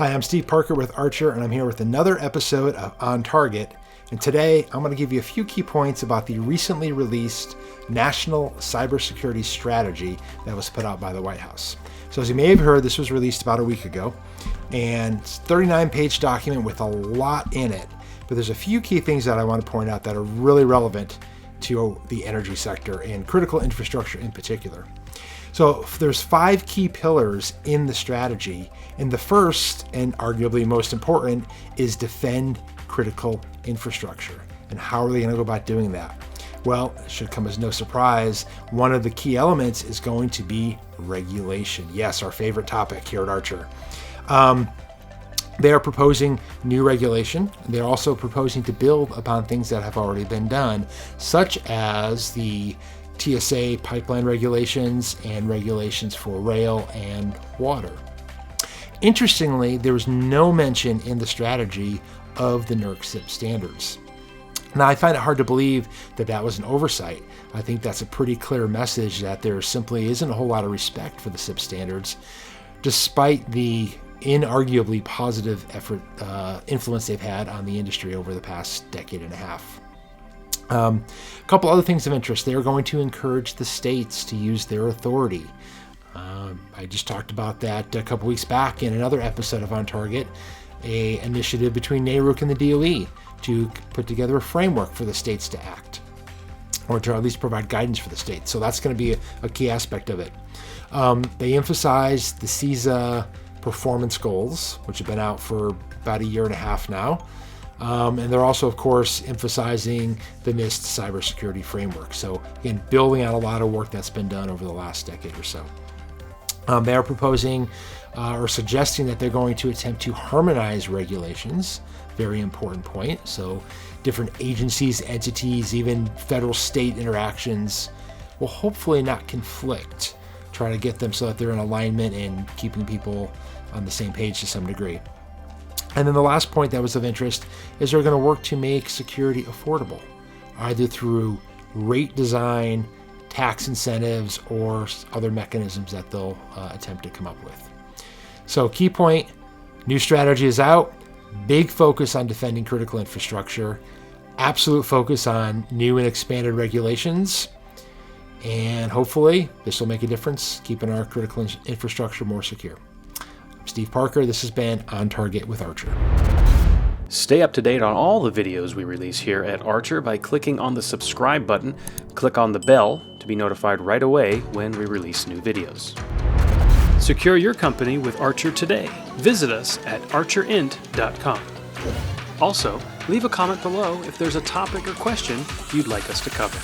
Hi, I'm Steve Parker with Archer, and I'm here with another episode of On Target. And today, I'm going to give you a few key points about the recently released National Cybersecurity Strategy that was put out by the White House. So as you may have heard, this was released about a week ago, and it's a 39-page document with a lot in it. But there's a few key things that I want to point out that are really relevant to the energy sector and critical infrastructure in particular. So there's 5 key pillars in the strategy, and the first, and arguably most important, is defend critical infrastructure. And how are they going to go about doing that? Well, it should come as no surprise. One of the key elements is going to be regulation. Yes, our favorite topic here at Archer. They are proposing new regulation. They're also proposing to build upon things that have already been done, such as the TSA pipeline regulations and regulations for rail and water. Interestingly, there was no mention in the strategy of the NERC-CIP standards. Now, I find it hard to believe that that was an oversight. I think that's a pretty clear message that there simply isn't a whole lot of respect for the CIP standards, despite the inarguably positive influence they've had on the industry over the past decade and a half. A couple other things of interest. They are going to encourage the states to use their authority. I just talked about that a couple weeks back in another episode of On Target, an initiative between NARUC and the DOE to put together a framework for the states to act, or to at least provide guidance for the states. So that's going to be a key aspect of it. They emphasize the CISA performance goals, which have been out for about a year and a half now. And they're also, of course, emphasizing the NIST cybersecurity framework. So again, building out a lot of work that's been done over the last decade or so. They are proposing or suggesting that they're going to attempt to harmonize regulations. Very important point. So different agencies, entities, even federal-state interactions will hopefully not conflict. Try to get them so that they're in alignment and keeping people on the same page to some degree. And then the last point that was of interest is they're going to work to make security affordable, either through rate design, tax incentives, or other mechanisms that they'll attempt to come up with. So key point, new strategy is out, big focus on defending critical infrastructure, absolute focus on new and expanded regulations, and hopefully this will make a difference, keeping our critical infrastructure more secure. I'm Steve Parker. This has been On Target with Archer. Stay up to date on all the videos we release here at Archer by clicking on the subscribe button. Click on the bell to be notified right away when we release new videos. Secure your company with Archer today. Visit us at archerint.com. Also, leave a comment below if there's a topic or question you'd like us to cover.